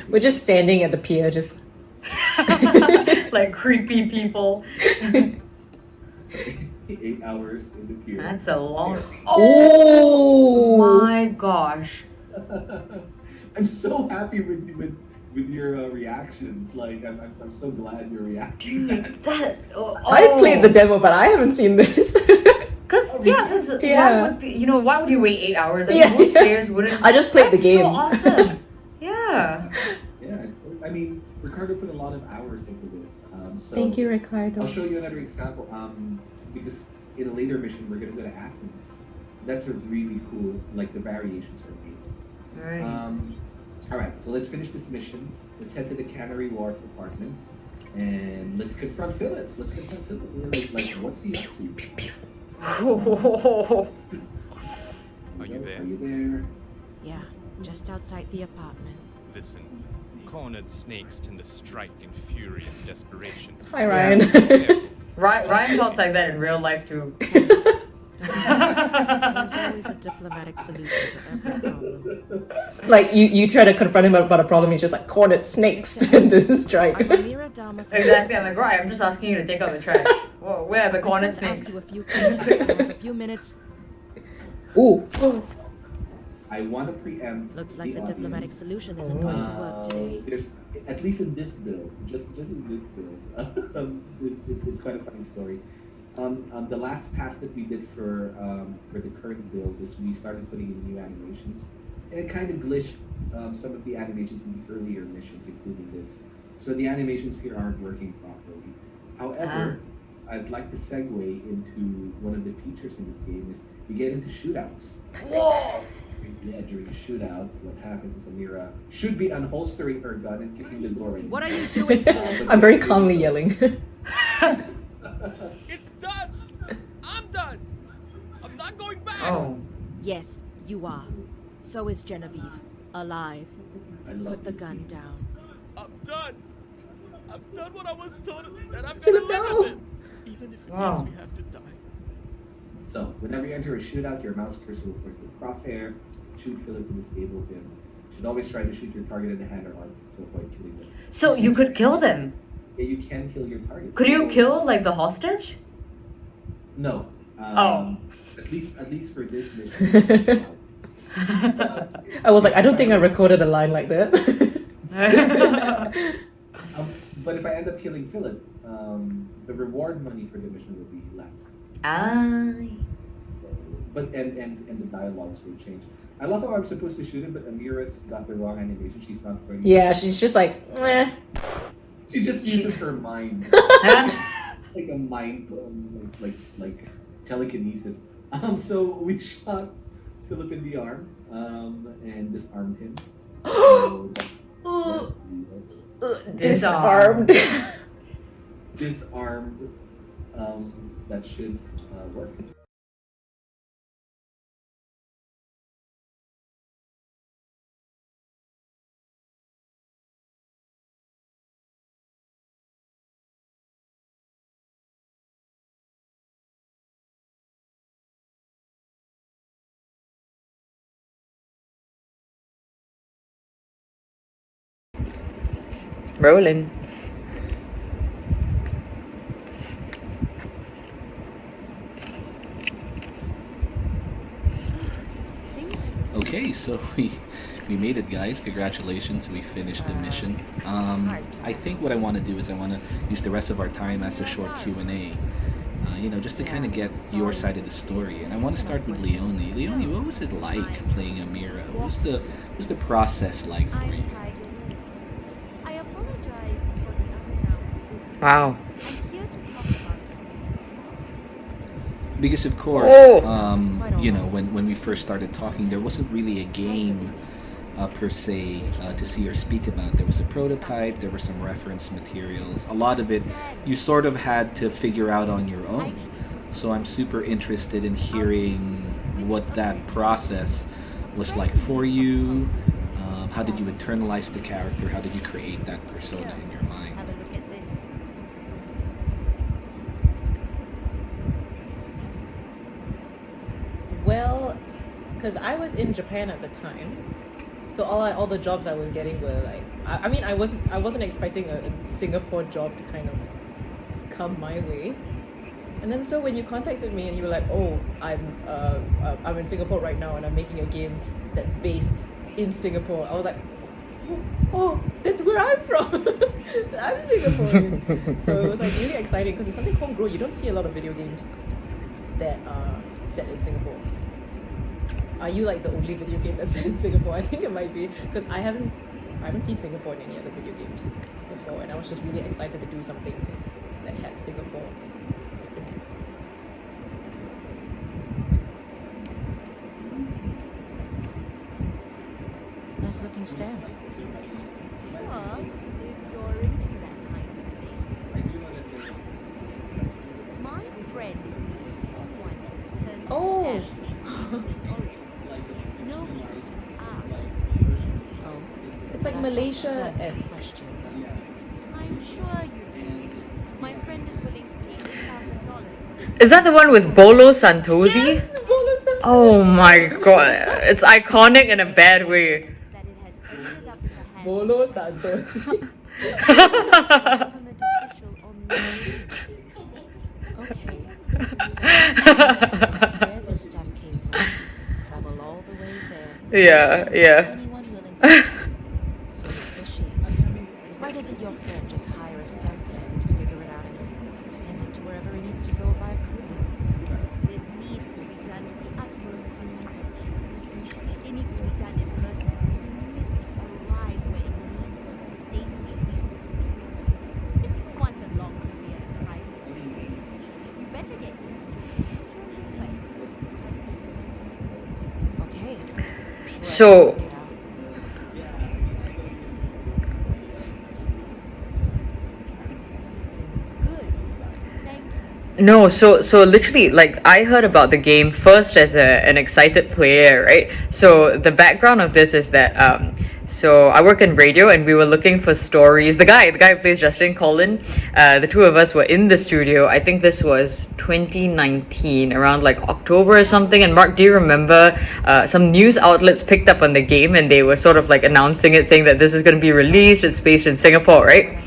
We're just standing at the pier, just Like creepy people. 8 hours in the pier. That's a long. Oh My gosh. I'm so happy with your reactions. Like I'm so glad you're reacting. That. I've played the demo, but I haven't seen this. Because why would you wait 8 hours? I mean, Yeah, most yeah. players wouldn't. I just played the game. So awesome. Yeah. Yeah, I mean, Ricardo put a lot of hours into this. So Thank you, Ricardo. I'll show you another example. Because in a later mission we're gonna go to Athens. That's a really cool. Like the variations are amazing. Right. All right, so let's finish this mission. Let's head to the Canary Wharf apartment, and let's confront Philip. Like what's he up to? Are you there? Are you there? Yeah, just outside the apartment. Listen, cornered snakes tend to strike in furious desperation. Hi, Ryan. Ryan talks like that in real life too. There's always a diplomatic solution to every problem. Like you try to confront him about a problem, he's just like cornered snakes to strike. I'm Amira Darma from Exactly. I'm like, right. I'm just asking you to take out the trash. Whoa, where are the I've been cornered sent to snakes? ask you a few questions. I have a few minutes. Ooh. I want to preempt. Looks like the audience. diplomatic solution isn't going to work today. There's at least in this build, just in this build, it's quite a funny story. The last pass that we did for the current build is we started putting in new animations, and it kind of glitched some of the animations in the earlier missions, including this. So the animations here aren't working properly. However, I'd like to segue into one of the features in this game is we get into shootouts. Whoa! Yeah, during a shootout, what happens is Amira should be unholstering her gun and kicking the door in. What are you doing, Philip? I'm very calmly yelling. It's done! I'm done! I'm not going back! Oh. Yes, you are. So is Genevieve. Alive. I love Put the this gun scene. down. I'm done! I've done what I was told, and I'm Philip, gonna live no. with it! Even if it Wow. means we have to die. So, whenever you enter a shootout, your mouse cursor will point to the crosshair. Shoot Philip to disable him. You should always try to shoot your target in the hand or arm to avoid killing them. So you could kill them. Yeah, you can kill your target. Could you kill like the hostage? No. Oh. At least for this mission. I was like, I don't think I recorded a line like that. But if I end up killing Philip, the reward money for the mission will be less. So, but and the dialogues will change. I love how I'm supposed to shoot it, but Amira's got the wrong animation. She's not going. Yeah, she's just like, eh. She just uses her mind, like a mind, like telekinesis. So we shot Philip in the arm, and disarmed him. Disarmed. Disarmed. That should work. Rolling. Okay, so we made it, guys. Congratulations, we finished the mission. I think what I want to do is I want to use the rest of our time as a short Q&A. Just to kind of get your side of the story. And I want to start with Leonie. Leonie, what was it like playing Amira? What was the process like for you? I apologize for the unannounced visit. Wow. I'm here to talk about a potential job. Because of course, Oh. when we first started talking, there wasn't really a game per se to see or speak about. There was a prototype, there were some reference materials. A lot of it you sort of had to figure out on your own. So I'm super interested in hearing what that process was like for you. How did you internalize the character? How did you create that persona in your mind? Have a look at this. Well, because I was in Japan at the time, so all the jobs I was getting were like, I wasn't expecting a Singapore job to kind of come my way. And then so when you contacted me and you were like, oh, I'm in Singapore right now and I'm making a game that's based in Singapore, I was like, oh, that's where I'm from. I'm Singaporean. So it was like really exciting because it's something homegrown. You don't see a lot of video games that are set in Singapore. Are you like the only video game that's set in Singapore? I think it might be because I haven't seen Singapore in any other video games before, and I was just really excited to do something that had Singapore in it. Nice looking stamp. Sure, if you're into that kind of thing. My friend needs someone to return the Oh. stamp to its origin. No questions asked. Oh, It's like Malaysia-esque. questions. I'm sure you do. My friend is willing to pay $1,000 for the Is that the one with Bolo Santosi? Yes, Bolo Santosi. Oh my god. It's iconic in a bad way. that it has ended up in the hands Bolo Santos. of a government official or museum. Okay. So where this stamp came from, travel all the way there. Yeah. Anyone willing to help. So is fishy. Why doesn't your friend just hire a stamp collector to figure it out and send it to wherever he needs to go via courier? This needs to be done with the utmost confidentiality. It needs to be done in person. It needs to arrive where it needs to safely and securely. If you want a long career in private investigation, you better get used to unusual requests like these. Okay. So Good. Thank you. no, so literally, like I heard about the game first as an excited player, right? So the background of this is that so I work in radio and we were looking for stories. The guy who plays Justin Colin, the two of us were in the studio. I think this was 2019, around like October or something. And Mark, do you remember some news outlets picked up on the game and they were sort of like announcing it, saying that this is going to be released. It's based in Singapore, right?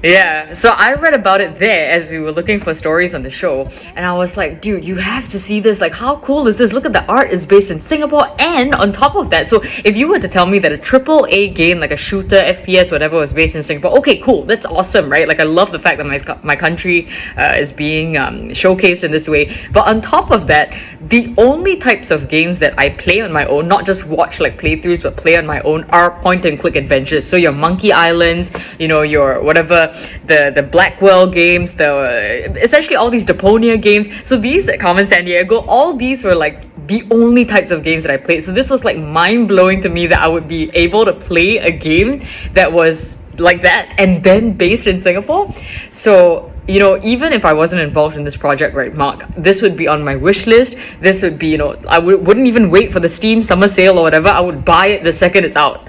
Yeah, so I read about it there as we were looking for stories on the show, and I was like, dude, you have to see this. Like, how cool is this? Look at the art, it's based in Singapore, and on top of that, so if you were to tell me that a triple A game, like a shooter, FPS, whatever, was based in Singapore, okay, cool, that's awesome, right? Like, I love the fact that my country is being showcased in this way. But on top of that, the only types of games that I play on my own, not just watch like playthroughs, but play on my own, are point and click adventures. So your Monkey Islands, your whatever, the Blackwell games, essentially all these Deponia games. So these at Carmen San Diego, all these were like the only types of games that I played. So this was like mind blowing to me that I would be able to play a game that was like that and then based in Singapore. So even if I wasn't involved in this project, right, Mark, this would be on my wish list. This would be, I wouldn't even wait for the Steam summer sale or whatever. I would buy it the second it's out.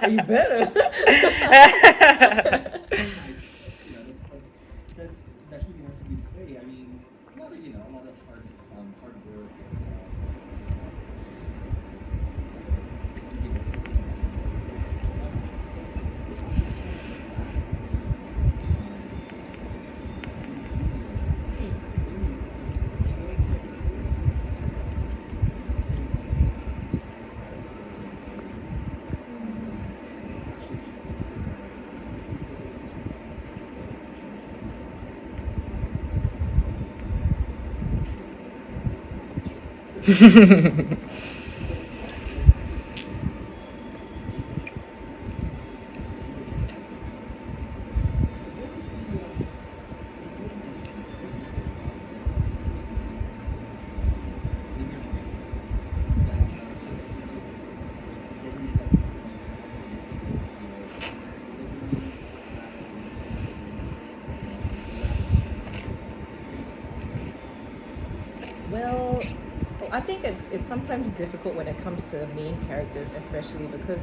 You better. That's really nice of you to say. I mean, a lot of hard work Well, I think it's sometimes difficult when it comes to main characters, especially because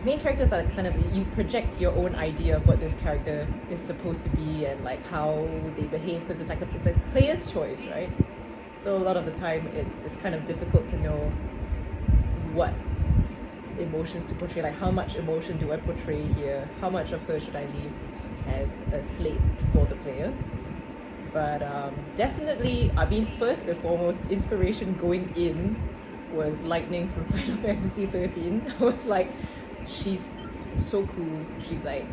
main characters are kind of, you project your own idea of what this character is supposed to be and like how they behave, because it's a player's choice, right? So a lot of the time it's kind of difficult to know what emotions to portray, like how much emotion do I portray here, how much of her should I leave as a slate for the player. But definitely, I mean, first and foremost, inspiration going in was Lightning from Final Fantasy 13. I was like, she's so cool. She's like,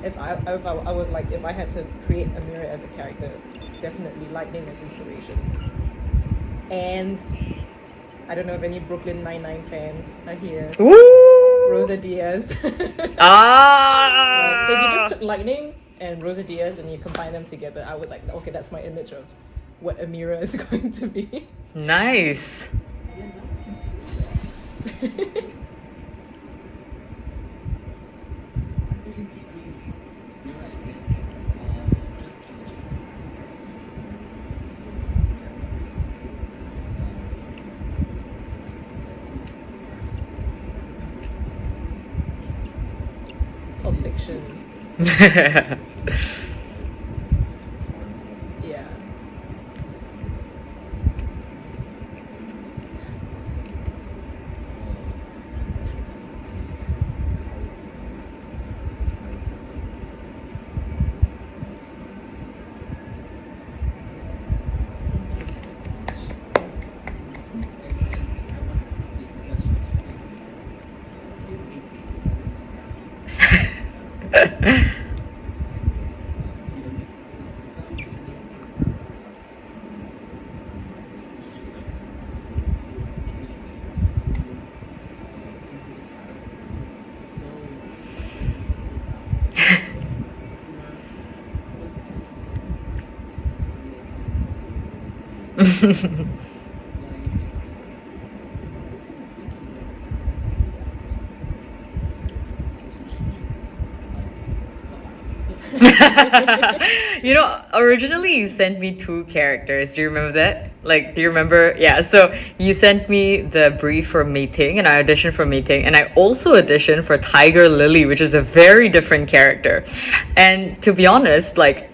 if I had to create Amira as a character, definitely Lightning as inspiration. And I don't know if any Brooklyn Nine-Nine fans are here. Ooh! Rosa Diaz. Ah! So if you just took Lightning and Rosa Diaz and you combine them together, I was like, okay, that's my image of what Amira is going to be. Nice. Pulp Fiction. Yeah. Originally you sent me 2 characters. Do you remember that? Like, do you remember? Yeah, so you sent me the brief for Ting, and I auditioned for Ting, and I also auditioned for Tiger Lily, which is a very different character. And to be honest, like,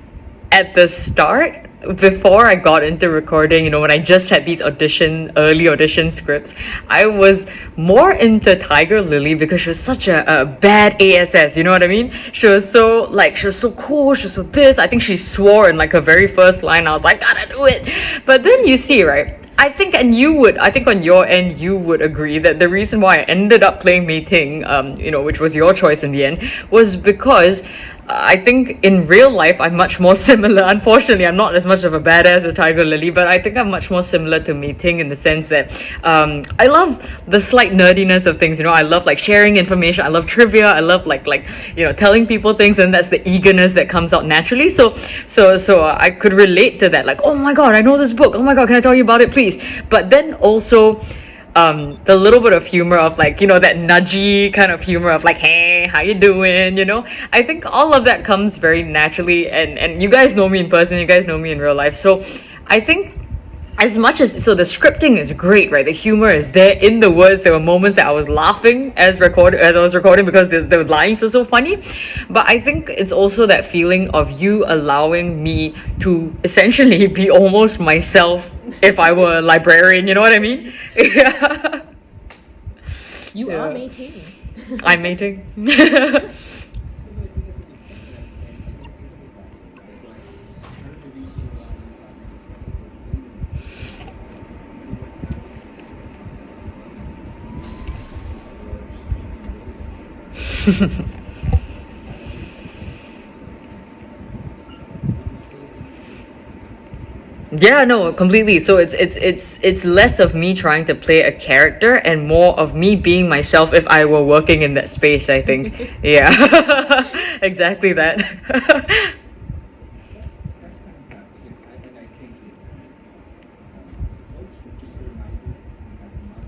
at the start, before I got into recording, when I just had these early audition scripts, I was more into Tiger Lily because she was such a bad ASS, you know what I mean? She was so cool, she was so this. I think she swore in like her very first line. I was like, gotta do it. But then you see, right? I think on your end, you would agree that the reason why I ended up playing Mei Ting, which was your choice in the end, was because I think in real life I'm much more similar. Unfortunately, I'm not as much of a badass as Tiger Lily, but I think I'm much more similar to Mei Ting in the sense that I love the slight nerdiness of things. I love like sharing information. I love trivia. I love like telling people things, and that's the eagerness that comes out naturally. So I could relate to that. Like, oh my god, I know this book. Oh my god, can I tell you about it, please? But then also the little bit of humor of like that nudgy kind of humor of like, hey, how you doing, I think all of that comes very naturally, and you guys know me in person, you guys know me in real life, so I think as much as the scripting is great, right? The humor is there in the words. There were moments that I was laughing as I was recording because the lines are so funny. But I think it's also that feeling of you allowing me to essentially be almost myself if I were a librarian. You know what I mean? Yeah. You are Mei Ting. I'm Mei Ting. Yeah, no, completely. So it's less of me trying to play a character and more of me being myself if I were working in that space, I think. Yeah. Exactly that. That's fantastic. And I think folks, just a reminder, we have not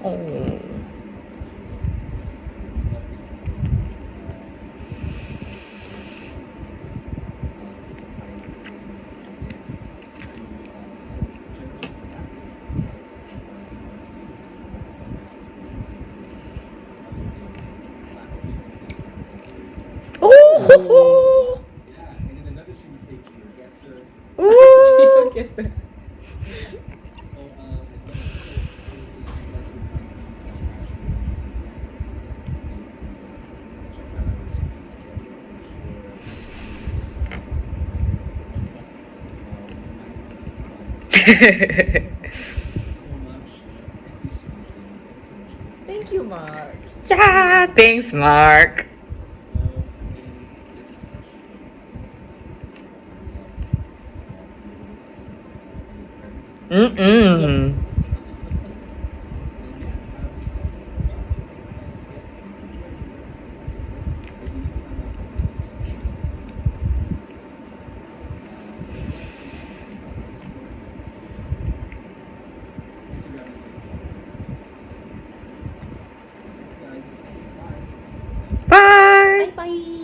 Oh. Oh. Yeah, and in another scene we played GeoGuessr. Ooh. GeoGuessr. Thank you, Mark. Yeah, thanks, Mark. Mm-mm. Bye. Bye bye.